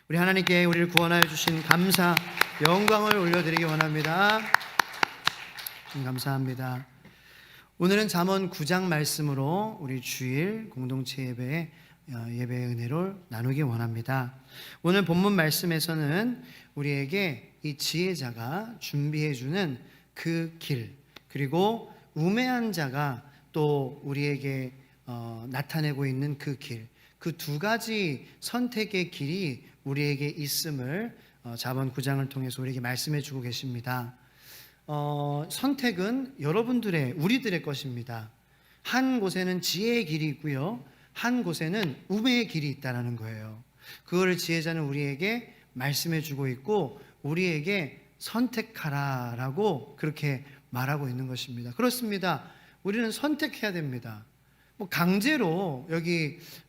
우리 하나님께 우리를 구원하여 주신 감사, 영광을 올려드리기 원합니다. 감사합니다. 오늘은 잠언 9장 말씀으로 우리 주일 공동체 예배의 은혜를 나누기 원합니다. 오늘 본문 말씀에서는 우리에게 이 지혜자가 준비해주는 그 길, 그리고 우매한 자가 또 우리에게 나타내고 있는 그 길, 그 두 가지 선택의 길이 우리에게 있음을 잠언 9장을 통해서 우리에게 말씀해 주고 계십니다. 선택은 우리들의 것입니다. 한 곳에는 지혜의 길이 있고요, 한 곳에는 우매의 길이 있다는 거예요. 그거를 지혜자는 우리에게 말씀해 주고 있고 우리에게 선택하라라고 그렇게 말하고 있는 것입니다. 그렇습니다. 우리는 선택해야 됩니다. 강제로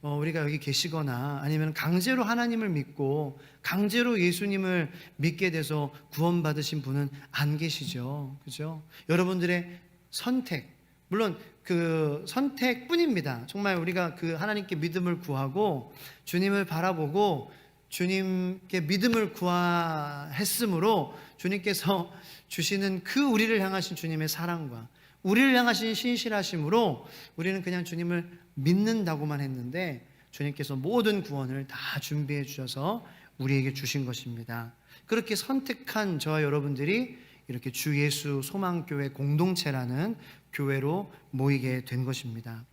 우리가 여기 계시거나 아니면 강제로 하나님을 믿고 강제로 예수님을 믿게 돼서 구원받으신 분은 안 계시죠. 그죠? 여러분들의 선택, 물론 그 선택뿐입니다. 정말 우리가 그 하나님께 믿음을 구하고 주님을 바라보고 주님께 믿음을 구했으므로 주님께서 주시는 그 우리를 향하신 주님의 사랑과 우리를 향하신 신실하심으로 우리는 그냥 주님을 믿는다고만 했는데 주님께서 모든 구원을 다 준비해 주셔서 우리에게 주신 것입니다. 그렇게 선택한 저와 여러분들이 이렇게 주 예수 소망교회 공동체라는 교회로 모이게 된 것입니다.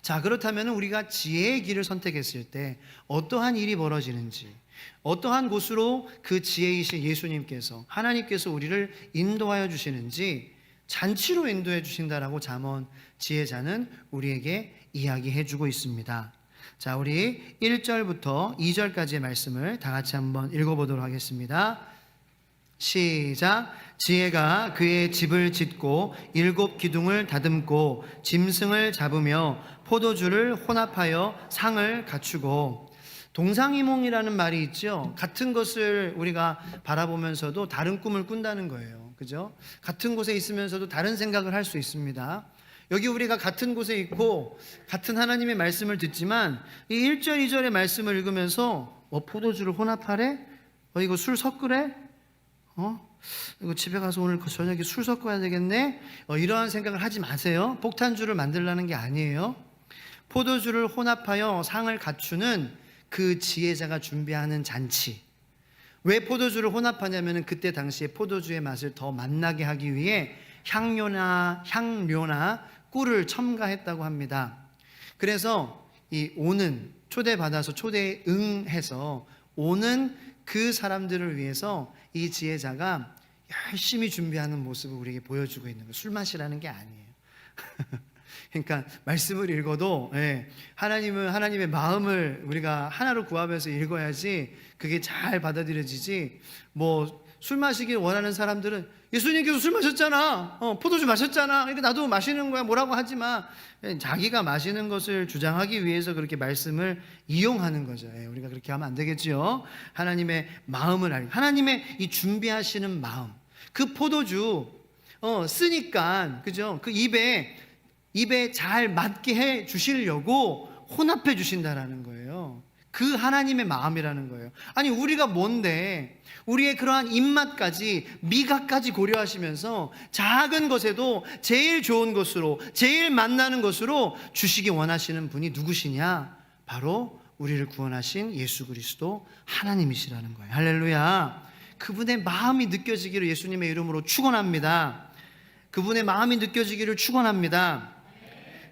자, 그렇다면 우리가 지혜의 길을 선택했을 때 어떠한 일이 벌어지는지, 어떠한 곳으로 그 지혜이신 예수님께서, 하나님께서 우리를 인도하여 주시는지 잔치로 인도해 주신다라고 잠언 지혜자는 우리에게 이야기해 주고 있습니다. 자, 우리 1절부터 2절까지의 말씀을 다 같이 한번 읽어보도록 하겠습니다. 시작. 지혜가 그의 집을 짓고 7 기둥을 다듬고 짐승을 잡으며 포도주를 혼합하여 상을 갖추고. 동상이몽이라는 말이 있죠. 같은 것을 우리가 바라보면서도 다른 꿈을 꾼다는 거예요. 그죠? 같은 곳에 있으면서도 다른 생각을 할 수 있습니다. 여기 우리가 같은 곳에 있고 같은 하나님의 말씀을 듣지만 이 1절 2절의 말씀을 읽으면서 포도주를 혼합하래? 이거 술 섞으래? 이거 집에 가서 오늘 저녁에 술 섞어야 되겠네? 이러한 생각을 하지 마세요. 폭탄주를 만들라는 게 아니에요. 포도주를 혼합하여 상을 갖추는 그 지혜자가 준비하는 잔치. 왜 포도주를 혼합하냐면 그때 당시에 포도주의 맛을 더 맛나게 하기 위해 향료나 꿀을 첨가했다고 합니다. 그래서 이 오는, 초대받아서 초대에 응해서 오는 그 사람들을 위해서 이 지혜자가 열심히 준비하는 모습을 우리에게 보여주고 있는 거예요. 술 마시라는 게 아니에요. 그러니까 말씀을 읽어도 하나님의 마음을 우리가 하나로 구하면서 읽어야지 그게 잘 받아들여지지. 술 마시길 원하는 사람들은 예수님께서 술 마셨잖아, 포도주 마셨잖아, 그러니까 나도 마시는 거야, 뭐라고 하지 마. 자기가 마시는 것을 주장하기 위해서 그렇게 말씀을 이용하는 거죠. 우리가 그렇게 하면 안 되겠죠. 하나님의 마음을 알고, 하나님의 이 준비하시는 마음, 그 포도주 쓰니까, 그죠? 그 입에 잘 맞게 해 주시려고 혼합해 주신다라는 거예요. 그 하나님의 마음이라는 거예요. 아니, 우리가 뭔데 우리의 그러한 입맛까지, 미각까지 고려하시면서 작은 것에도 제일 좋은 것으로, 제일 맛나는 것으로 주시기 원하시는 분이 누구시냐? 바로 우리를 구원하신 예수 그리스도 하나님이시라는 거예요. 할렐루야. 그분의 마음이 느껴지기를 예수님의 이름으로 축원합니다. 그분의 마음이 느껴지기를 축원합니다.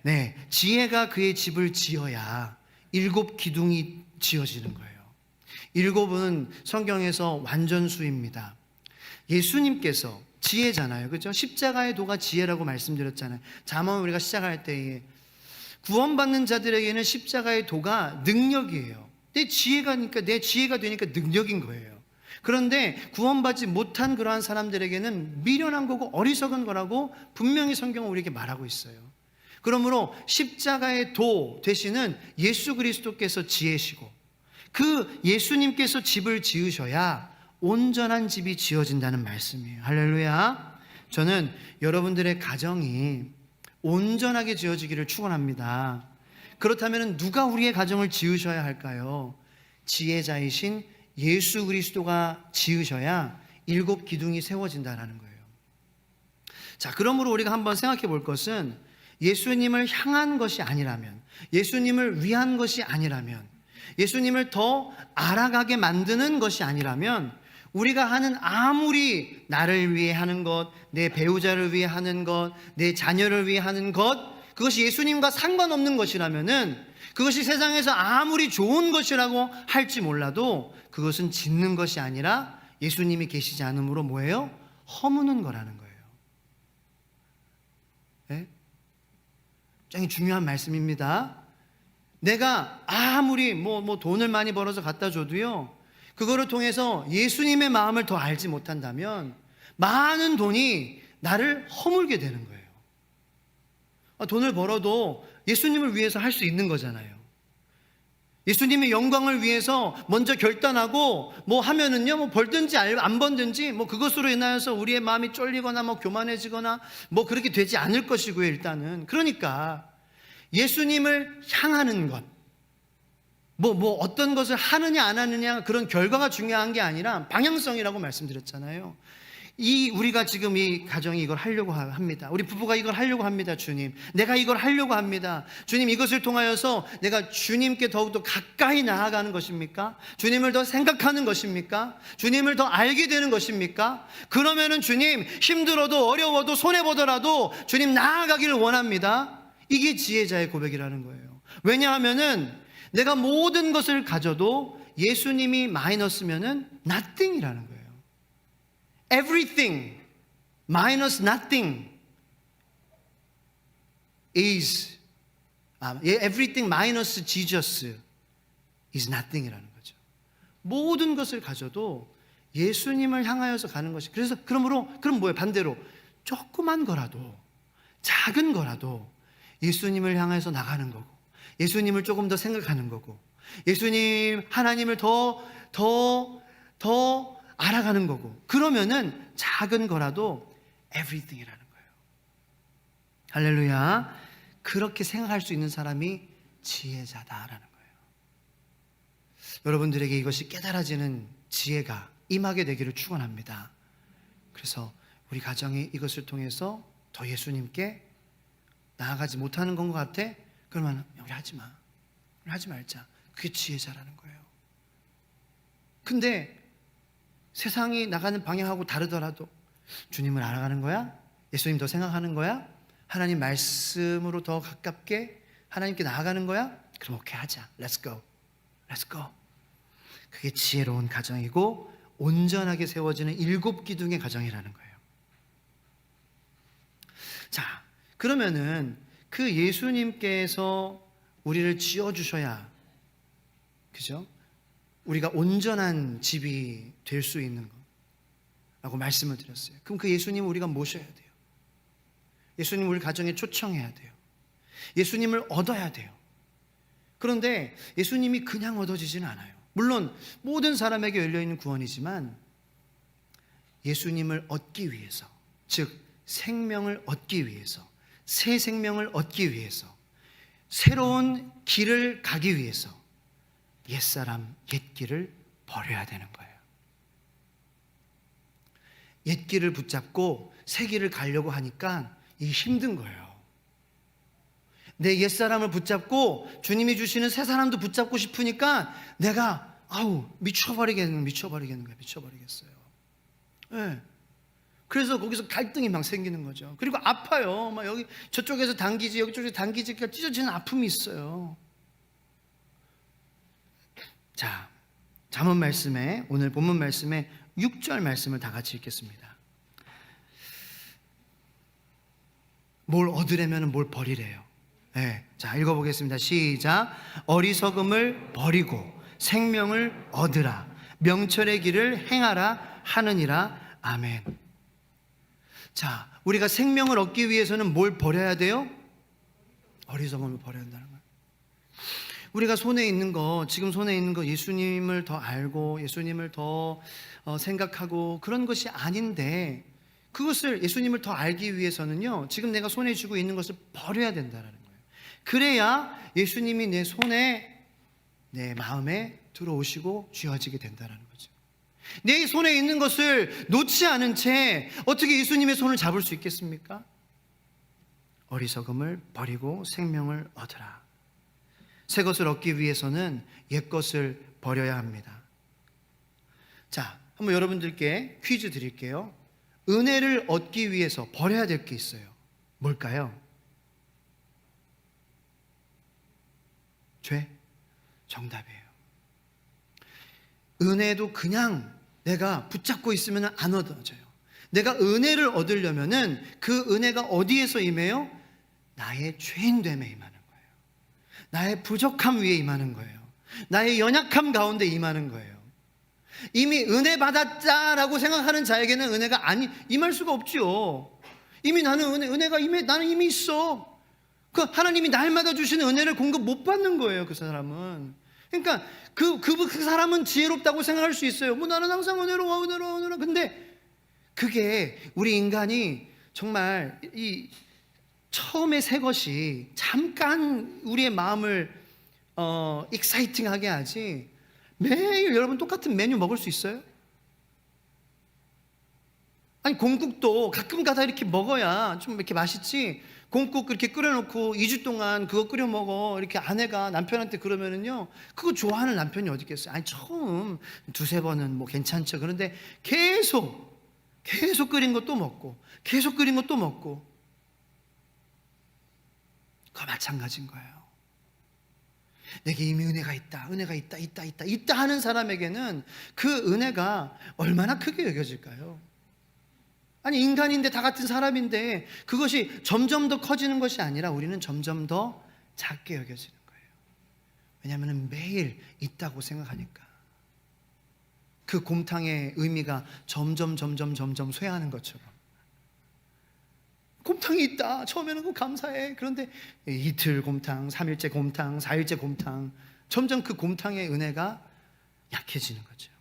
네, 지혜가 그의 집을 지어야 7 기둥이 지어지는 거예요. 7은 성경에서 완전수입니다. 예수님께서 지혜잖아요. 그렇죠? 십자가의 도가 지혜라고 말씀드렸잖아요. 잠언 우리가 시작할 때에 구원받는 자들에게는 십자가의 도가 능력이에요. 내 지혜가 되니까 능력인 거예요. 그런데 구원받지 못한 그러한 사람들에게는 미련한 거고 어리석은 거라고 분명히 성경은 우리에게 말하고 있어요. 그러므로 십자가의 도 되시는 예수 그리스도께서 지혜시고 그 예수님께서 집을 지으셔야 온전한 집이 지어진다는 말씀이에요. 할렐루야. 저는 여러분들의 가정이 온전하게 지어지기를 축원합니다. 그렇다면 누가 우리의 가정을 지으셔야 할까요? 지혜자이신 예수 그리스도가 지으셔야 7 기둥이 세워진다라는 거예요. 자, 그러므로 우리가 한번 생각해 볼 것은 예수님을 향한 것이 아니라면, 예수님을 위한 것이 아니라면, 예수님을 더 알아가게 만드는 것이 아니라면, 우리가 하는 아무리 나를 위해 하는 것, 내 배우자를 위해 하는 것, 내 자녀를 위해 하는 것, 그것이 예수님과 상관없는 것이라면은, 그것이 세상에서 아무리 좋은 것이라고 할지 몰라도 그것은 짓는 것이 아니라 예수님이 계시지 않으므로 뭐예요? 허무는 거라는 거예요. 네? 굉장히 중요한 말씀입니다. 내가 아무리 돈을 많이 벌어서 갖다 줘도요, 그거를 통해서 예수님의 마음을 더 알지 못한다면 많은 돈이 나를 허물게 되는 거예요. 돈을 벌어도 예수님을 위해서 할 수 있는 거잖아요. 예수님의 영광을 위해서 먼저 결단하고 하면은요, 벌든지 안 벌든지 그것으로 인하여서 우리의 마음이 쫄리거나 교만해지거나 그렇게 되지 않을 것이고요, 일단은. 그러니까 예수님을 향하는 것, 어떤 것을 하느냐 안 하느냐 그런 결과가 중요한 게 아니라 방향성이라고 말씀드렸잖아요. 우리가 지금 이 가정이 이걸 하려고 합니다. 우리 부부가 이걸 하려고 합니다. 주님, 내가 이걸 하려고 합니다. 주님, 이것을 통하여서 내가 주님께 더욱더 가까이 나아가는 것입니까? 주님을 더 생각하는 것입니까? 주님을 더 알게 되는 것입니까? 그러면은 주님, 힘들어도 어려워도 손해보더라도 주님 나아가기를 원합니다. 이게 지혜자의 고백이라는 거예요. 왜냐하면은 내가 모든 것을 가져도 예수님이 마이너스면은 nothing이라는 거예요. Everything minus nothing is everything minus Jesus is nothing이라는 거죠. 모든 것을 가져도 예수님을 향하여서 가는 것이. 그럼 뭐예요? 반대로 조그만 거라도, 작은 거라도 예수님을 향해서 나가는 거고, 예수님을 조금 더 생각하는 거고, 예수님 하나님을 더 알아가는 거고, 그러면은 작은 거라도 everything이라는 거예요. 할렐루야. 그렇게 생각할 수 있는 사람이 지혜자다라는 거예요. 여러분들에게 이것이 깨달아지는 지혜가 임하게 되기를 축원합니다. 그래서 우리 가정이 이것을 통해서 더 예수님께 나아가지 못하는 건 것 같아? 그러면 우리 하지 마, 우리 하지 말자. 그게 지혜자라는 거예요. 근데 세상이 나가는 방향하고 다르더라도 주님을 알아가는 거야? 예수님 더 생각하는 거야? 하나님 말씀으로 더 가깝게 하나님께 나아가는 거야? 그럼 오케이, 하자. Let's go. Let's go. 그게 지혜로운 가정이고 온전하게 세워지는 7 기둥의 가정이라는 거예요. 자, 그러면은 그 예수님께서 우리를 지어주셔야, 그죠? 우리가 온전한 집이 될 수 있는 거라고 말씀을 드렸어요. 그럼 그 예수님을 우리가 모셔야 돼요. 예수님을 우리 가정에 초청해야 돼요. 예수님을 얻어야 돼요. 그런데 예수님이 그냥 얻어지지는 않아요. 물론 모든 사람에게 열려있는 구원이지만 예수님을 얻기 위해서, 즉 생명을 얻기 위해서, 새 생명을 얻기 위해서, 새로운 길을 가기 위해서 옛사람, 옛길을 버려야 되는 거예요. 옛길을 붙잡고 새 길을 가려고 하니까 이게 힘든 거예요. 내 옛사람을 붙잡고 주님이 주시는 새 사람도 붙잡고 싶으니까 내가 미쳐버리겠는 거예요. 미쳐버리겠어요. 네. 그래서 거기서 갈등이 막 생기는 거죠. 그리고 아파요. 막 여기 저쪽에서 당기지, 여기 쪽에서 당기지, 그러니까 찢어지는 아픔이 있어요. 자, 잠언 말씀에, 오늘 본문 말씀에 6절 말씀을 다 같이 읽겠습니다. 뭘 얻으려면 뭘 버리래요. 네, 자, 읽어보겠습니다. 시작. 어리석음을 버리고 생명을 얻으라. 명철의 길을 행하라 하느니라. 아멘. 자, 우리가 생명을 얻기 위해서는 뭘 버려야 돼요? 어리석음을 버려야 한다는 거예요. 우리가 지금 손에 있는 거 예수님을 더 알고 예수님을 더 생각하고 그런 것이 아닌데, 그것을 예수님을 더 알기 위해서는요, 지금 내가 손에 쥐고 있는 것을 버려야 된다는 거예요. 그래야 예수님이 내 손에, 내 마음에 들어오시고 쥐어지게 된다는 거죠. 내 손에 있는 것을 놓지 않은 채 어떻게 예수님의 손을 잡을 수 있겠습니까? 어리석음을 버리고 생명을 얻으라. 새 것을 얻기 위해서는 옛 것을 버려야 합니다. 자, 한번 여러분들께 퀴즈 드릴게요. 은혜를 얻기 위해서 버려야 될 게 있어요. 뭘까요? 죄? 정답이에요. 은혜도 그냥 내가 붙잡고 있으면 안 얻어져요. 내가 은혜를 얻으려면은 그 은혜가 어디에서 임해요? 나의 죄인됨에 임하는 거예요. 나의 부족함 위에 임하는 거예요. 나의 연약함 가운데 임하는 거예요. 이미 은혜 받았다라고 생각하는 자에게는 은혜가 임할 수가 없죠. 이미 나는 은혜가 나는 이미 있어. 그 하나님이 날마다 주시는 은혜를 공급 못 받는 거예요, 그 사람은. 그러니까 그 사람은 지혜롭다고 생각할 수 있어요. 뭐 나는 항상 은혜로워. 근데 그게 우리 인간이 정말 이 처음에 새 것이 잠깐 우리의 마음을 익사이팅하게 하지, 매일 여러분 똑같은 메뉴 먹을 수 있어요? 아니, 공국도 가끔 가다 이렇게 먹어야 좀 이렇게 맛있지. 공국 그렇게 끓여놓고 2주 동안 그거 끓여 먹어, 이렇게 아내가 남편한테 그러면은요, 그거 좋아하는 남편이 어디 있겠어요? 아니, 처음 두세 번은 뭐 괜찮죠. 그런데 계속 끓인 것도 먹고, 계속 끓인 것도 먹고, 그거 마찬가지인 거예요. 내게 이미 은혜가 있다 하는 사람에게는 그 은혜가 얼마나 크게 여겨질까요? 아니, 인간인데 다 같은 사람인데 그것이 점점 더 커지는 것이 아니라 우리는 점점 더 작게 여겨지는 거예요. 왜냐하면 매일 있다고 생각하니까. 그 곰탕의 의미가 점점 쇠하는 것처럼. 곰탕이 있다, 처음에는 그 감사해. 그런데 이틀 곰탕, 3일째 곰탕, 4일째 곰탕, 점점 그 곰탕의 은혜가 약해지는 거죠.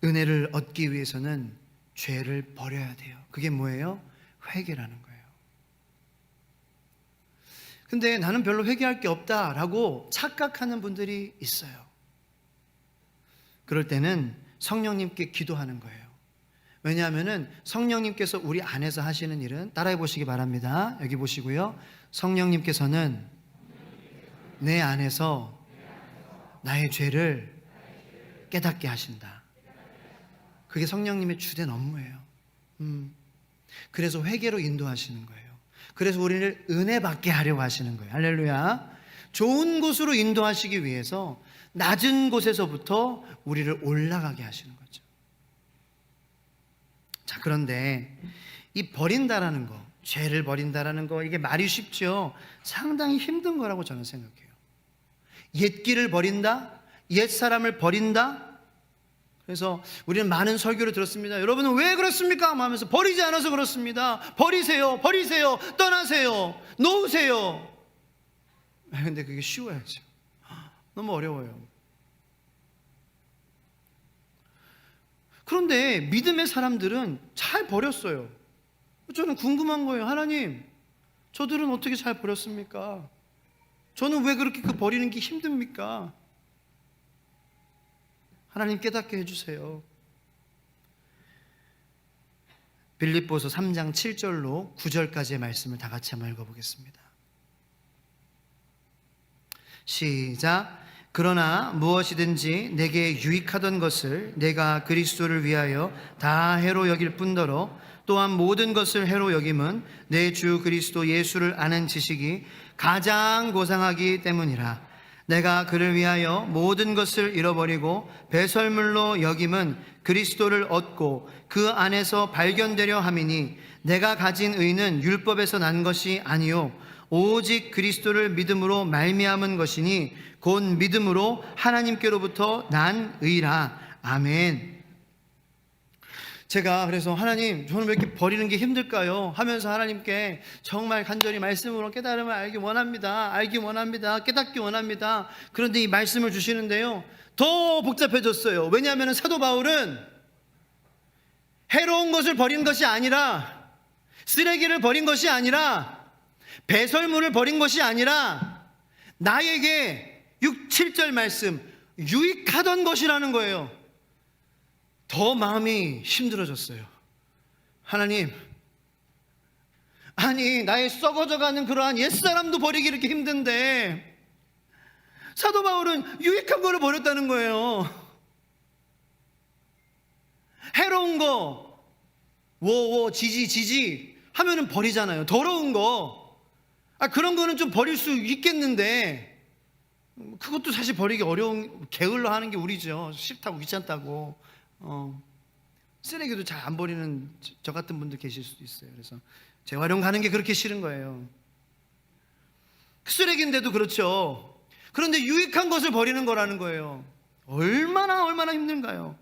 은혜를 얻기 위해서는 죄를 버려야 돼요. 그게 뭐예요? 회개라는 거예요. 근데 나는 별로 회개할 게 없다라고 착각하는 분들이 있어요. 그럴 때는 성령님께 기도하는 거예요. 왜냐하면 성령님께서 우리 안에서 하시는 일은, 따라해 보시기 바랍니다. 여기 보시고요. 성령님께서는 내 안에서 나의 죄를 깨닫게 하신다. 그게 성령님의 주된 업무예요. 그래서 회개로 인도하시는 거예요. 그래서 우리를 은혜 받게 하려고 하시는 거예요. 할렐루야. 좋은 곳으로 인도하시기 위해서 낮은 곳에서부터 우리를 올라가게 하시는 거죠. 자, 그런데 이 버린다라는 거, 죄를 버린다라는 거, 이게 말이 쉽죠? 상당히 힘든 거라고 저는 생각해요. 옛 길을 버린다? 옛 사람을 버린다? 그래서 우리는 많은 설교를 들었습니다. 여러분은 왜 그렇습니까? 하면서 버리지 않아서 그렇습니다. 버리세요, 떠나세요, 놓으세요. 근데 그게 쉬워야죠. 너무 어려워요. 그런데 믿음의 사람들은 잘 버렸어요. 저는 궁금한 거예요. 하나님, 저들은 어떻게 잘 버렸습니까? 저는 왜 그렇게 그 버리는 게 힘듭니까? 하나님 깨닫게 해주세요. 빌립보서 3장 7절로 9절까지의 말씀을 다 같이 한번 읽어보겠습니다. 시작. 그러나 무엇이든지 내게 유익하던 것을 내가 그리스도를 위하여 다 해로 여길 뿐더러 또한 모든 것을 해로 여김은 내 주 그리스도 예수를 아는 지식이 가장 고상하기 때문이라. 내가 그를 위하여 모든 것을 잃어버리고 배설물로 여김은 그리스도를 얻고 그 안에서 발견되려 함이니 내가 가진 의는 율법에서 난 것이 아니요 오직 그리스도를 믿음으로 말미암은 것이니 곧 믿음으로 하나님께로부터 난 의라. 아멘. 제가 그래서 하나님, 저는 왜 이렇게 버리는 게 힘들까요? 하면서 하나님께 정말 간절히 말씀으로 깨달음을 알기 원합니다. 깨닫기 원합니다. 그런데 이 말씀을 주시는데요, 더 복잡해졌어요. 왜냐하면 사도 바울은 해로운 것을 버린 것이 아니라, 쓰레기를 버린 것이 아니라 배설물을 버린 것이 아니라 나에게 6, 7절 말씀 유익하던 것이라는 거예요. 더 마음이 힘들어졌어요. 하나님, 아니 나의 썩어져가는 그러한 옛사람도 버리기 이렇게 힘든데 사도 바울은 유익한 거를 버렸다는 거예요. 해로운 거, 워워, 지지 하면은 버리잖아요. 더러운 거, 그런 거는 좀 버릴 수 있겠는데 그것도 사실 버리기 어려운, 게을러 하는 게 우리죠. 싫다고 귀찮다고. 쓰레기도 잘 안 버리는 저 같은 분들 계실 수도 있어요. 그래서 재활용 가는 게 그렇게 싫은 거예요. 쓰레기인데도 그렇죠. 그런데 유익한 것을 버리는 거라는 거예요. 얼마나 힘든가요?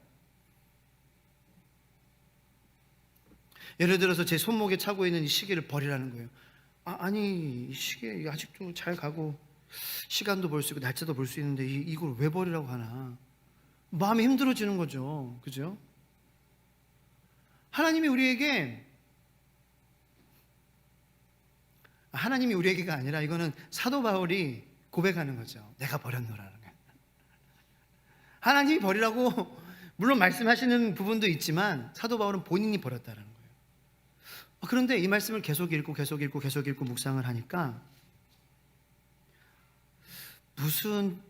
예를 들어서 제 손목에 차고 있는 이 시계를 버리라는 거예요. 아니 이 시계 아직도 잘 가고 시간도 볼 수 있고 날짜도 볼 수 있는데 이걸 왜 버리라고 하나. 마음이 힘들어지는 거죠. 그죠? 하나님이 우리에게가 아니라 이거는 사도 바울이 고백하는 거죠. 내가 버렸노라는 거예요. 하나님이 버리라고 물론 말씀하시는 부분도 있지만 사도 바울은 본인이 버렸다는 거예요. 그런데 이 말씀을 계속 읽고 묵상을 하니까 무슨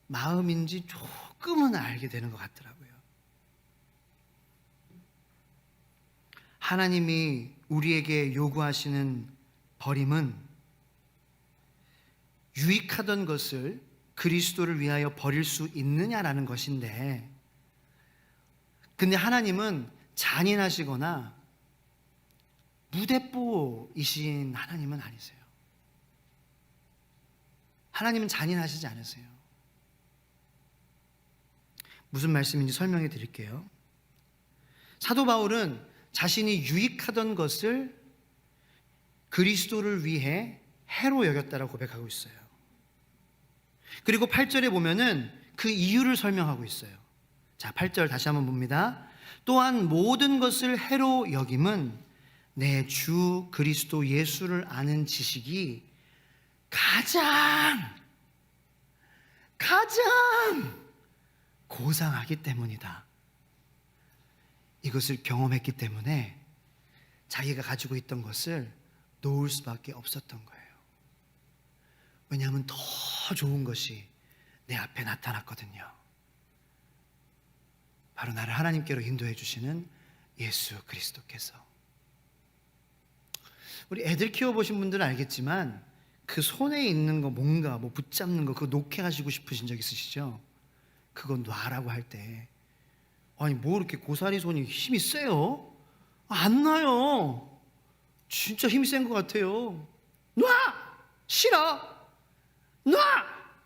마음인지 조금은 알게 되는 것 같더라고요. 하나님이 우리에게 요구하시는 버림은 유익하던 것을 그리스도를 위하여 버릴 수 있느냐라는 것인데, 근데 하나님은 잔인하시거나 무대뽀이신 하나님은 아니세요. 하나님은 잔인하시지 않으세요. 무슨 말씀인지 설명해 드릴게요. 사도 바울은 자신이 유익하던 것을 그리스도를 위해 해로 여겼다라고 고백하고 있어요. 그리고 8절에 보면은 그 이유를 설명하고 있어요. 자, 8절 다시 한번 봅니다. 또한 모든 것을 해로 여김은 내 주 그리스도 예수를 아는 지식이 가장 고상하기 때문이다. 이것을 경험했기 때문에 자기가 가지고 있던 것을 놓을 수밖에 없었던 거예요. 왜냐하면 더 좋은 것이 내 앞에 나타났거든요. 바로 나를 하나님께로 인도해 주시는 예수 그리스도께서. 우리 애들 키워보신 분들은 알겠지만 그 손에 있는 거 뭔가 붙잡는 거 그거 놓게 하시고 싶으신 적 있으시죠? 그거 놔라고 할 때 아니 이렇게 고사리 손이 힘이 세요? 안 나요. 진짜 힘이 센 것 같아요. 놔! 싫어! 놔!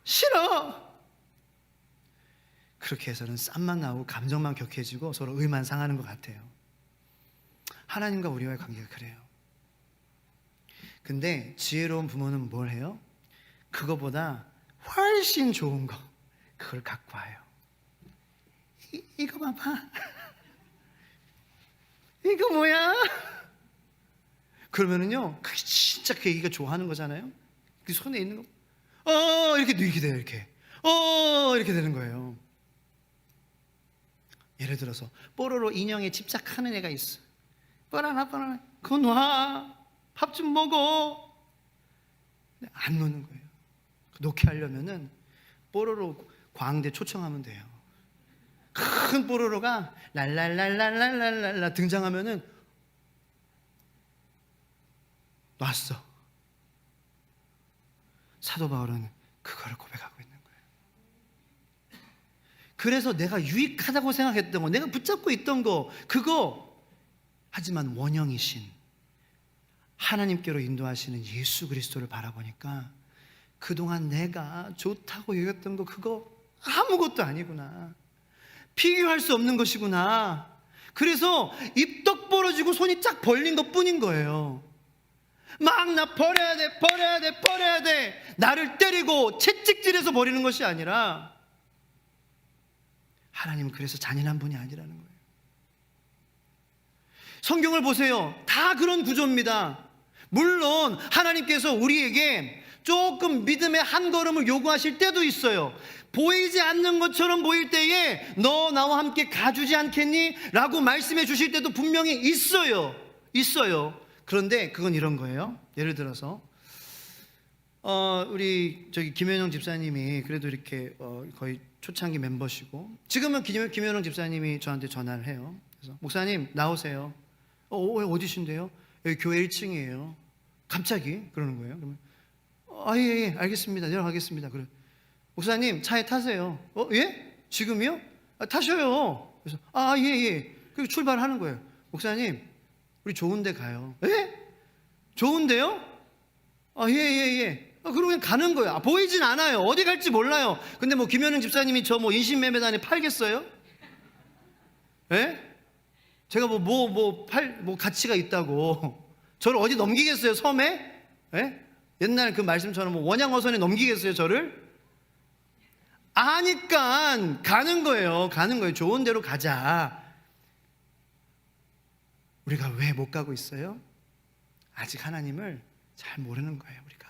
싫어! 그렇게 해서는 쌈만 나오고 감정만 격해지고 서로 의만 상하는 것 같아요. 하나님과 우리와의 관계가 그래요. 근데 지혜로운 부모는 뭘 해요? 그거보다 훨씬 좋은 거, 그걸 갖고 와요. 이거 봐봐. 이거 뭐야? 그러면은요, 그게 진짜 그 애기가 좋아하는 거잖아요. 그 손에 있는 거, 이렇게 돼요, 이렇게. 이렇게 되는 거예요. 예를 들어서 뽀로로 인형에 집착하는 애가 있어. 뽀라나, 그거 놔. 밥 좀 먹어. 안 노는 거예요. 놓게 하려면은 뽀로로 광대 초청하면 돼요. 큰 뽀로로가 랄랄랄랄랄랄라 등장하면은 놨어. 사도 바울은 그거를 고백하고 있는 거예요. 그래서 내가 유익하다고 생각했던 거, 내가 붙잡고 있던 거, 그거 하지만 원형이신 하나님께로 인도하시는 예수 그리스도를 바라보니까 그동안 내가 좋다고 여겼던 거 그거 아무것도 아니구나. 비교할 수 없는 것이구나. 그래서 입덕 벌어지고 손이 쫙 벌린 것 뿐인 거예요. 막 나 버려야 돼 나를 때리고 채찍질해서 버리는 것이 아니라 하나님은 그래서 잔인한 분이 아니라는 거예요. 성경을 보세요. 다 그런 구조입니다. 물론 하나님께서 우리에게 조금 믿음의 한 걸음을 요구하실 때도 있어요. 보이지 않는 것처럼 보일 때에 너 나와 함께 가주지 않겠니? 라고 말씀해 주실 때도 분명히 있어요. 그런데 그건 이런 거예요. 예를 들어서 우리 김현영 집사님이 그래도 이렇게 거의 초창기 멤버시고, 지금은 김현영 집사님이 저한테 전화를 해요. 그래서 목사님 나오세요. 어디신데요? 여기 교회 1층이에요. 갑자기 그러는 거예요. 그러면 예, 알겠습니다. 내려가겠습니다. 그래. 목사님 차에 타세요. 예? 지금이요? 타셔요. 그래서 예. 그리고 출발하는 거예요. 목사님 우리 좋은 데 가요. 예? 좋은데요? 예. 그러고 그냥 가는 거예요. 보이진 않아요. 어디 갈지 몰라요. 근데 뭐 김현웅 집사님이 저 뭐 인신매매단에 팔겠어요? 예? 제가 뭐 가치가 있다고 저를 어디 넘기겠어요? 섬에? 예? 옛날 그 말씀처럼 뭐 원양어선에 넘기겠어요? 저를? 아니까 가는 거예요. 좋은 데로 가자. 우리가 왜 못 가고 있어요? 아직 하나님을 잘 모르는 거예요. 우리가.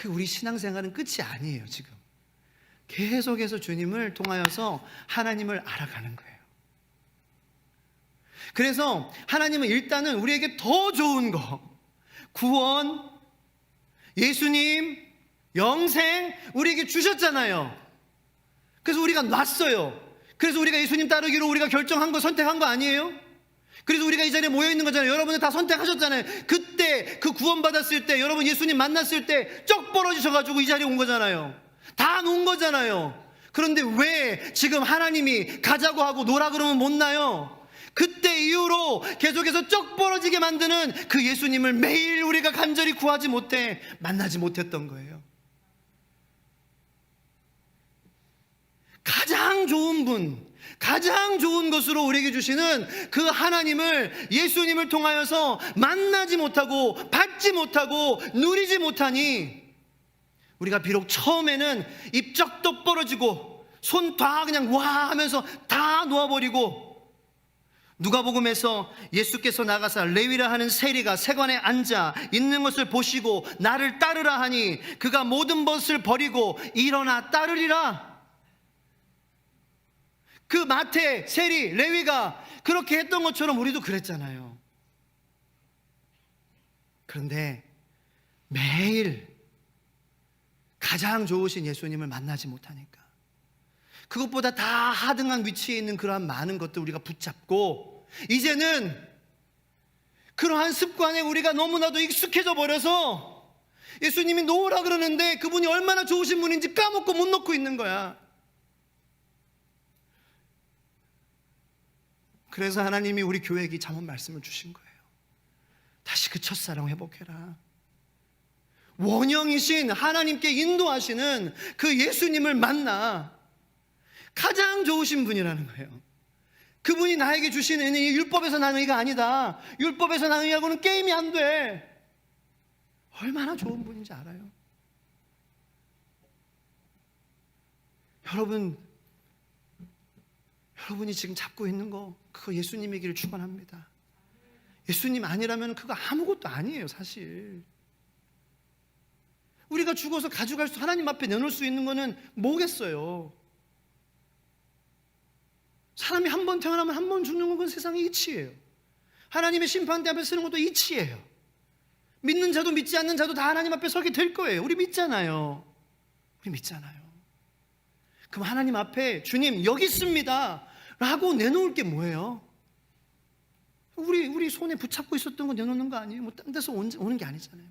우리 신앙생활은 끝이 아니에요. 지금 계속해서 주님을 통하여서 하나님을 알아가는 거예요. 그래서 하나님은 일단은 우리에게 더 좋은 거, 구원, 예수님, 영생 우리에게 주셨잖아요. 그래서 우리가 놨어요. 그래서 우리가 예수님 따르기로 우리가 결정한 거, 선택한 거 아니에요? 그래서 우리가 이 자리에 모여 있는 거잖아요. 여러분은 다 선택하셨잖아요. 그때 그 구원 받았을 때, 여러분 예수님 만났을 때 쩍 벌어지셔가지고 이 자리에 온 거잖아요. 다 놓은 거잖아요. 그런데 왜 지금 하나님이 가자고 하고 놀아 그러면 못 나요? 그때 이후로 계속해서 쩍 벌어지게 만드는 그 예수님을 매일 우리가 간절히 구하지 못해 만나지 못했던 거예요. 가장 좋은 분, 가장 좋은 것으로 우리에게 주시는 그 하나님을, 예수님을 통하여서 만나지 못하고 받지 못하고 누리지 못하니, 우리가 비록 처음에는 입적도 벌어지고 손 다 그냥 와 하면서 다 놓아버리고, 누가복음에서 예수께서 나가사 레위라 하는 세리가 세관에 앉아 있는 것을 보시고 나를 따르라 하니 그가 모든 것을 버리고 일어나 따르리라. 그 마태, 세리, 레위가 그렇게 했던 것처럼 우리도 그랬잖아요. 그런데 매일 가장 좋으신 예수님을 만나지 못하니까, 그것보다 다 하등한 위치에 있는 그러한 많은 것들 우리가 붙잡고, 이제는 그러한 습관에 우리가 너무나도 익숙해져 버려서 예수님이 놓으라 그러는데 그분이 얼마나 좋으신 분인지 까먹고 못 놓고 있는 거야. 그래서 하나님이 우리 교회에게 잠언 말씀을 주신 거예요. 다시 그 첫사랑 회복해라. 원형이신 하나님께 인도하시는 그 예수님을 만나. 가장 좋으신 분이라는 거예요. 그분이 나에게 주신 은혜, 율법에서 난 의가 아니다. 율법에서 난 의하고는 게임이 안 돼. 얼마나 좋은 분인지 알아요? 여러분이 지금 잡고 있는 거, 그거 예수님이기를 축원합니다. 예수님 아니라면 그거 아무것도 아니에요. 사실 우리가 죽어서 가져갈 수, 하나님 앞에 내놓을 수 있는 거는 뭐겠어요? 사람이 한 번 태어나면 한 번 죽는 건 세상의 이치예요. 하나님의 심판대 앞에 서는 것도 이치예요. 믿는 자도 믿지 않는 자도 다 하나님 앞에 서게 될 거예요. 우리 믿잖아요. 그럼 하나님 앞에 주님 여기 있습니다 라고 내놓을 게 뭐예요? 우리 손에 붙잡고 있었던 거 내놓는 거 아니에요? 뭐 딴 데서 오는 게 아니잖아요.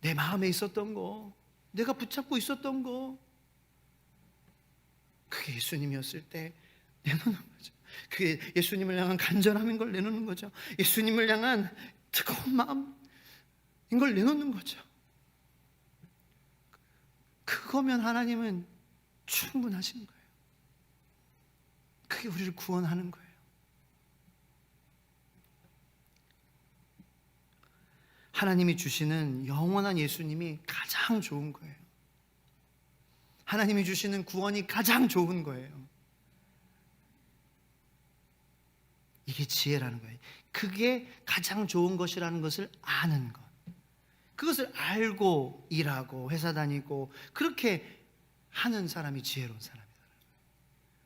내 마음에 있었던 거, 내가 붙잡고 있었던 거, 그게 예수님이었을 때 내놓는 거죠. 그게 예수님을 향한 간절함인 걸 내놓는 거죠. 예수님을 향한 뜨거운 마음인 걸 내놓는 거죠. 그거면 하나님은 충분하신 거예요. 그게 우리를 구원하는 거예요. 하나님이 주시는 영원한 예수님이 가장 좋은 거예요. 하나님이 주시는 구원이 가장 좋은 거예요. 이게 지혜라는 거예요. 그게 가장 좋은 것이라는 것을 아는 것. 그것을 알고 일하고 회사 다니고 그렇게 하는 사람이 지혜로운 사람이다.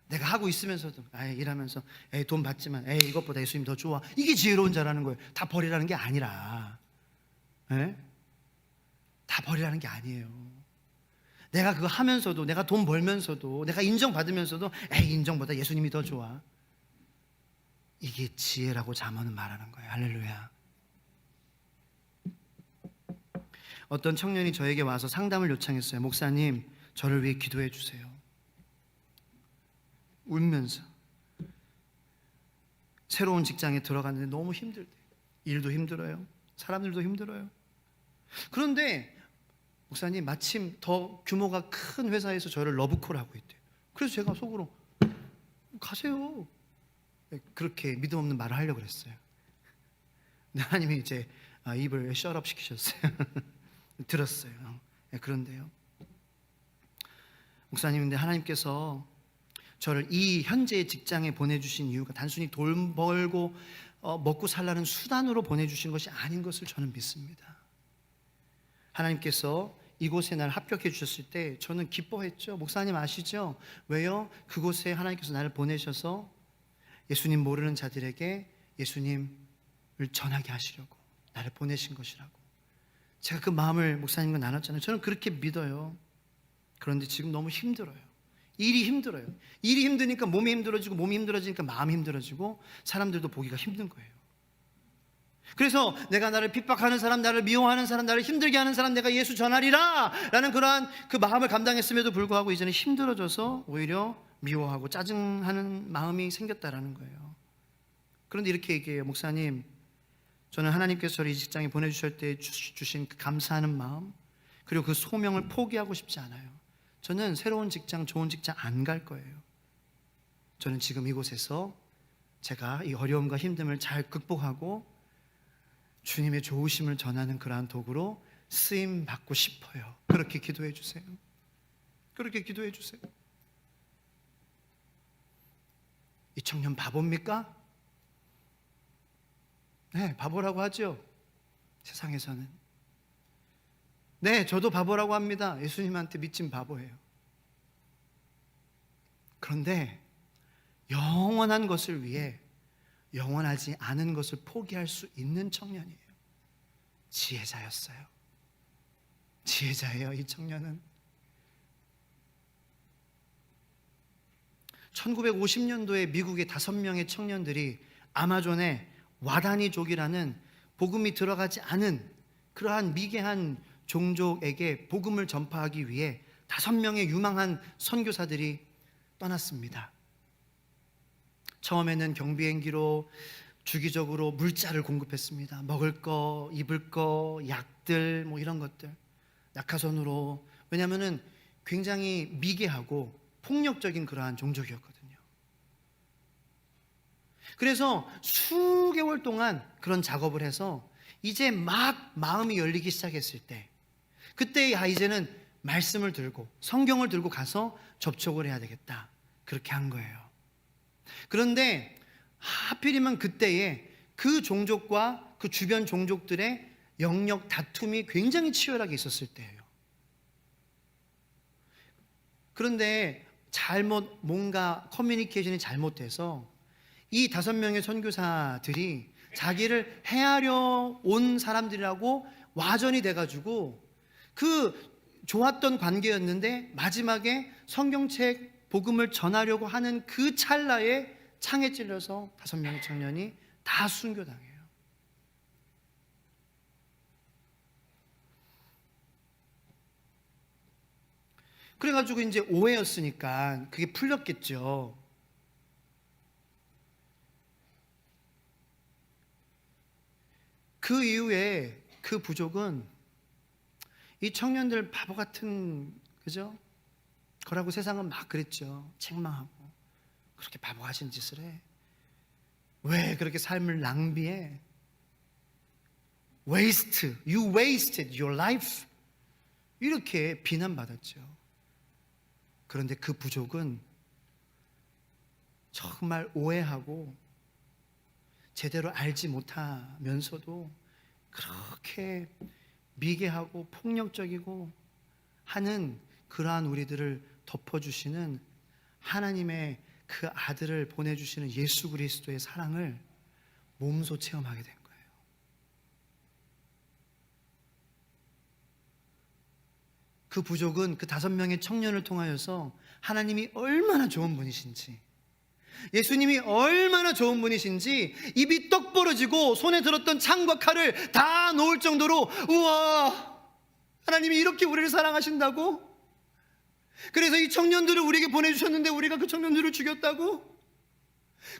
내가 하고 있으면서도 일하면서 돈 받지만 이것보다 예수님 더 좋아. 이게 지혜로운 자라는 거예요. 다 버리라는 게 아니라, 다 버리라는 게 아니에요. 내가 그거 하면서도, 내가 돈 벌면서도, 내가 인정받으면서도 인정보다 예수님이 더 좋아. 이게 지혜라고 잠언은 말하는 거예요. 할렐루야. 어떤 청년이 저에게 와서 상담을 요청했어요. 목사님, 저를 위해 기도해 주세요. 울면서 새로운 직장에 들어갔는데 너무 힘들대. 일도 힘들어요. 사람들도 힘들어요. 그런데 목사님, 마침 더 규모가 큰 회사에서 저를 러브콜 하고 있대요. 그래서 제가 속으로 가세요. 그렇게 믿음 없는 말을 하려고 그랬어요. 하나님이 이제 입을 셧업 시키셨어요. 들었어요. 그런데요, 목사님, 근데 하나님께서 저를 이 현재의 직장에 보내주신 이유가 단순히 돈 벌고 먹고 살라는 수단으로 보내주신 것이 아닌 것을 저는 믿습니다. 하나님께서 이곳에 날 합격해 주셨을 때 저는 기뻐했죠. 목사님 아시죠? 왜요? 그곳에 하나님께서 나를 보내셔서 예수님 모르는 자들에게 예수님을 전하게 하시려고 나를 보내신 것이라고. 제가 그 마음을 목사님과 나눴잖아요. 저는 그렇게 믿어요. 그런데 지금 너무 힘들어요. 일이 힘들어요. 일이 힘드니까 몸이 힘들어지고, 몸이 힘들어지니까 마음이 힘들어지고, 사람들도 보기가 힘든 거예요. 그래서 내가 나를 핍박하는 사람, 나를 미워하는 사람, 나를 힘들게 하는 사람 내가 예수 전하리라 라는 그러한 그 마음을 감당했음에도 불구하고 이제는 힘들어져서 오히려 미워하고 짜증하는 마음이 생겼다라는 거예요. 그런데 이렇게 얘기해요. 목사님, 저는 하나님께서 저를 이 직장에 보내주실 때 주신 그 감사하는 마음, 그리고 그 소명을 포기하고 싶지 않아요. 저는 새로운 직장, 좋은 직장 안 갈 거예요. 저는 지금 이곳에서 제가 이 어려움과 힘듦을 잘 극복하고 주님의 좋으심을 전하는 그러한 도구로 쓰임 받고 싶어요. 그렇게 기도해 주세요. 그렇게 기도해 주세요. 이 청년 바보입니까? 네, 바보라고 하죠. 세상에서는. 네, 저도 바보라고 합니다. 예수님한테 미친 바보예요. 그런데 영원한 것을 위해 영원하지 않은 것을 포기할 수 있는 청년이에요. 지혜자였어요. 지혜자예요, 이 청년은. 1950년도에 미국의 5명의 청년들이 아마존의 와다니족이라는 복음이 들어가지 않은 그러한 미개한 종족에게 복음을 전파하기 위해 5명의 유망한 선교사들이 떠났습니다. 처음에는 경비행기로 주기적으로 물자를 공급했습니다. 먹을 거, 입을 거, 약들, 이런 것들. 낙하선으로. 왜냐하면 굉장히 미개하고 폭력적인 그러한 종족이었거든요. 그래서 수개월 동안 그런 작업을 해서 이제 막 마음이 열리기 시작했을 때, 그때 이제는 말씀을 들고 성경을 들고 가서 접촉을 해야 되겠다. 그렇게 한 거예요. 그런데 하필이면 그때에 그 종족과 그 주변 종족들의 영역 다툼이 굉장히 치열하게 있었을 때예요. 그런데 뭔가 커뮤니케이션이 잘못돼서 이 5명의 선교사들이 자기를 해하려 온 사람들이라고 와전이 돼가지고 그 좋았던 관계였는데 마지막에 성경책 복음을 전하려고 하는 그 찰나에 창에 찔려서 5명의 청년이 다 순교당해요. 그래가지고 이제 오해였으니까 그게 풀렸겠죠. 그 이후에 그 부족은 이 청년들 바보 같은, 그죠? 거라고 세상은 막 그랬죠. 책망하고. 그렇게 바보 같은 짓을 해. 왜 그렇게 삶을 낭비해? Waste. You wasted your life. 이렇게 비난받았죠. 그런데 그 부족은 정말 오해하고 제대로 알지 못하면서도 그렇게 미개하고 폭력적이고 하는 그러한 우리들을 덮어주시는 하나님의 그 아들을 보내주시는 예수 그리스도의 사랑을 몸소 체험하게 된 거예요. 그 부족은 그 5명의 청년을 통하여서 하나님이 얼마나 좋은 분이신지, 예수님이 얼마나 좋은 분이신지 입이 떡 벌어지고 손에 들었던 창과 칼을 다 놓을 정도로, 우와, 하나님이 이렇게 우리를 사랑하신다고? 그래서 이 청년들을 우리에게 보내주셨는데 우리가 그 청년들을 죽였다고?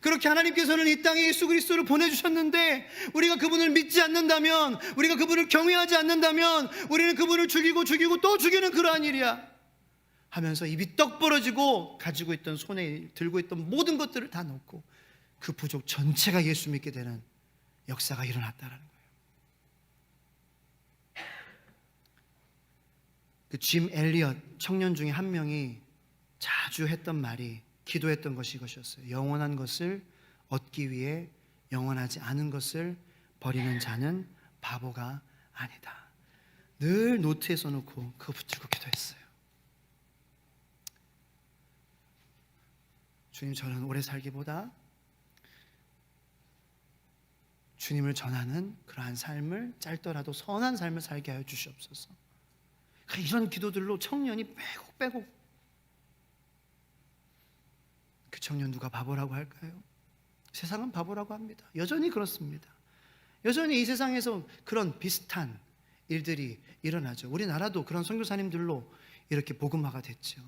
그렇게 하나님께서는 이 땅에 예수 그리스도를 보내주셨는데 우리가 그분을 믿지 않는다면, 우리가 그분을 경외하지 않는다면 우리는 그분을 죽이고 또 죽이는 그러한 일이야 하면서 입이 떡 벌어지고 가지고 있던, 손에 들고 있던 모든 것들을 다 놓고 그 부족 전체가 예수 믿게 되는 역사가 일어났다라는 거예요. 그 짐 엘리엇 청년 중에 한 명이 자주 했던 말이, 기도했던 것이 이것이었어요. 영원한 것을 얻기 위해 영원하지 않은 것을 버리는 자는 바보가 아니다. 늘 노트에 써놓고 그거 붙들고 기도했어요. 주님, 저는 오래 살기보다 주님을 전하는 그러한 삶을, 짧더라도 선한 삶을 살게 하여 주시옵소서. 이런 기도들로 청년이 빼곡 그 청년 누가 바보라고 할까요? 세상은 바보라고 합니다. 여전히 그렇습니다. 여전히 이 세상에서 그런 비슷한 일들이 일어나죠. 우리나라도 그런 선교사님들로 이렇게 복음화가 됐죠.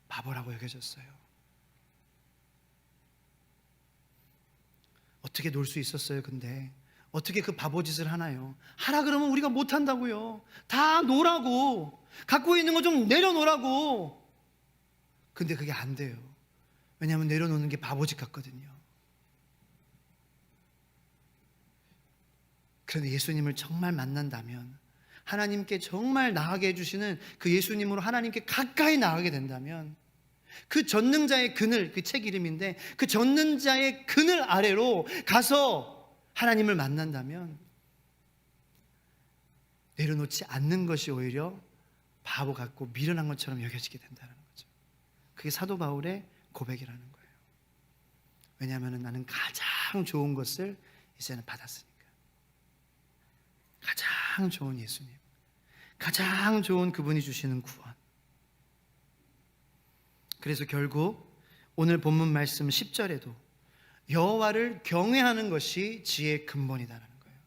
바보라고 여겨졌어요. 어떻게 놀 수 있었어요? 근데 어떻게 그 바보짓을 하나요? 하라 그러면 우리가 못한다고요. 다 놀라고, 갖고 있는 거 좀 내려놓으라고. 근데 그게 안 돼요. 왜냐하면 내려놓는 게 바보짓 같거든요. 그런데 예수님을 정말 만난다면, 하나님께 정말 나아가게 해주시는 그 예수님으로 하나님께 가까이 나아가게 된다면, 그 전능자의 그늘, 그 책 이름인데 그 전능자의 그늘 아래로 가서 하나님을 만난다면 내려놓지 않는 것이 오히려 바보 같고 미련한 것처럼 여겨지게 된다는 거죠. 그게 사도 바울의 고백이라는 거예요. 왜냐하면 나는 가장 좋은 것을 이제는 받았으니까. 가장 좋은 예수님, 가장 좋은 그분이 주시는 구원. 그래서 결국 오늘 본문 말씀 10절에도 여호와를 경외하는 것이 지혜의 근본이다라는 거예요.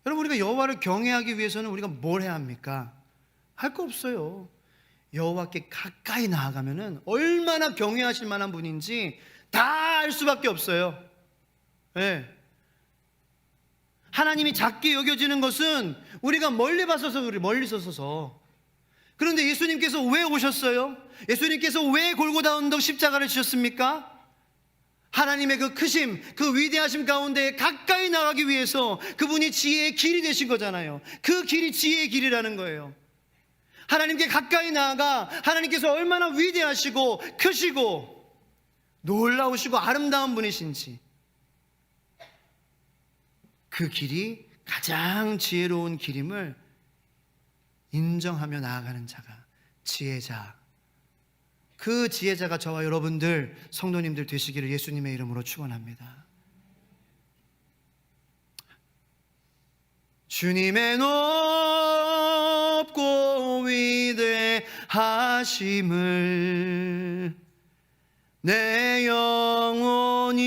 여러분, 우리가 여호와를 경외하기 위해서는 우리가 뭘 해야 합니까? 할 거 없어요. 여호와께 가까이 나아가면은 얼마나 경외하실 만한 분인지 다 알 수밖에 없어요. 네. 하나님이 작게 여겨지는 것은 우리가 멀리 봐서서, 우리 멀리서 서서. 그런데 예수님께서 왜 오셨어요? 예수님께서 왜 골고다 언덕 십자가를 지셨습니까? 하나님의 그 크심, 그 위대하심 가운데 가까이 나가기 위해서 그분이 지혜의 길이 되신 거잖아요. 그 길이 지혜의 길이라는 거예요. 하나님께 가까이 나아가 하나님께서 얼마나 위대하시고 크시고 놀라우시고 아름다운 분이신지, 그 길이 가장 지혜로운 길임을 인정하며 나아가는 자가 지혜자, 그 지혜자가 저와 여러분들 성도님들 되시기를 예수님의 이름으로 축원합니다. 주님의 높고 위대하심을 내 영혼이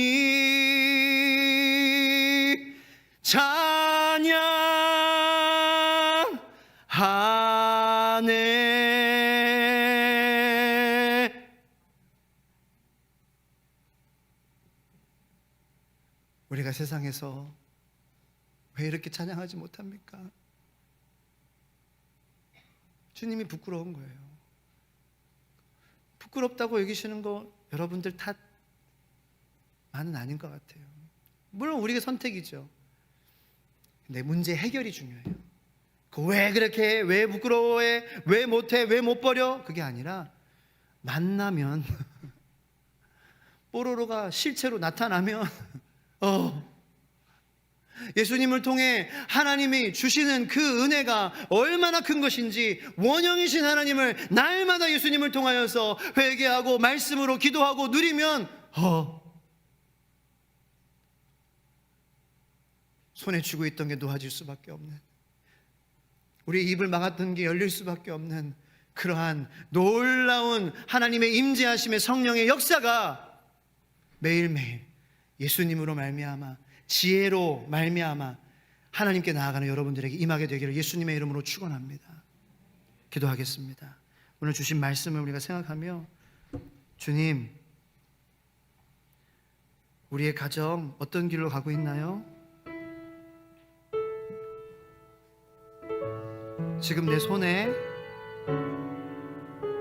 찬양하네. 우리가 세상에서 왜 이렇게 찬양하지 못합니까? 주님이 부끄러운 거예요. 부끄럽다고 여기시는 거 여러분들 탓만은 아닌 것 같아요. 물론 우리가 선택이죠. 근데 문제 해결이 중요해요. 왜 그렇게 해? 왜 부끄러워해? 왜 못해? 왜 못 버려? 그게 아니라 만나면 뽀로로가 실체로 나타나면 예수님을 통해 하나님이 주시는 그 은혜가 얼마나 큰 것인지, 원형이신 하나님을 날마다 예수님을 통하여서 회개하고 말씀으로 기도하고 누리면 손에 쥐고 있던 게 놓아질 수밖에 없는, 우리 입을 막았던 게 열릴 수밖에 없는 그러한 놀라운 하나님의 임재하심의 성령의 역사가 매일매일 예수님으로 말미암아, 지혜로 말미암아 하나님께 나아가는 여러분들에게 임하게 되기를 예수님의 이름으로 축원합니다. 기도하겠습니다. 오늘 주신 말씀을 우리가 생각하며, 주님, 우리의 가정 어떤 길로 가고 있나요? 지금 내 손에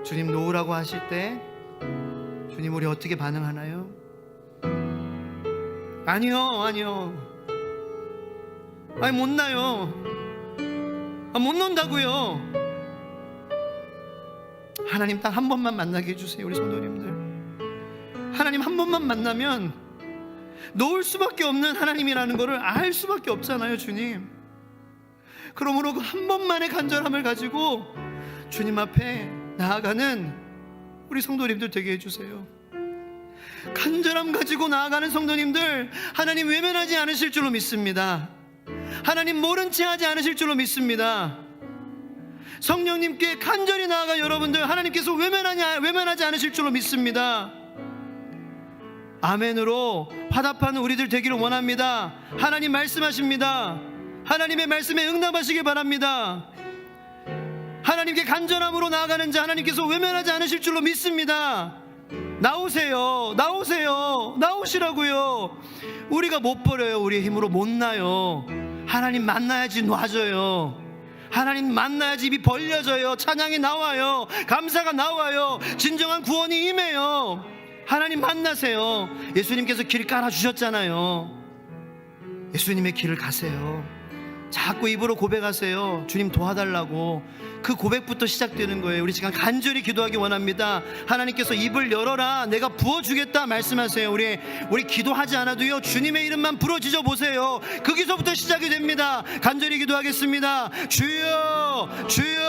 주님 놓으라고 하실 때 주님, 우리 어떻게 반응하나요? 아니요. 아니, 못 나요. 못 논다고요. 하나님 딱 한 번만 만나게 해주세요. 우리 성도님들, 하나님 한 번만 만나면 놓을 수밖에 없는 하나님이라는 것을 알 수밖에 없잖아요, 주님. 그러므로 그 한 번만의 간절함을 가지고 주님 앞에 나아가는 우리 성도님들 되게 해주세요. 간절함 가지고 나아가는 성도님들, 하나님 외면하지 않으실 줄로 믿습니다. 하나님 모른 채 하지 않으실 줄로 믿습니다. 성령님께 간절히 나아가 여러분들, 하나님께서 외면하지 않으실 줄로 믿습니다. 아멘으로 화답하는 우리들 되기를 원합니다. 하나님 말씀하십니다. 하나님의 말씀에 응답하시길 바랍니다. 하나님께 간절함으로 나아가는 자 하나님께서 외면하지 않으실 줄로 믿습니다. 나오세요. 나오시라고요. 우리가 못 버려요. 우리의 힘으로 못 나요. 하나님 만나야지 놔져요. 하나님 만나야지 입이 벌려져요. 찬양이 나와요. 감사가 나와요. 진정한 구원이 임해요. 하나님 만나세요. 예수님께서 길 깔아주셨잖아요. 예수님의 길을 가세요. 자꾸 입으로 고백하세요. 주님 도와달라고. 그 고백부터 시작되는 거예요. 우리 시간 간절히 기도하기 원합니다. 하나님께서 입을 열어라, 내가 부어주겠다 말씀하세요. 우리 기도하지 않아도요, 주님의 이름만 부러지져 보세요. 거기서부터 시작이 됩니다. 간절히 기도하겠습니다. 주여, 주여,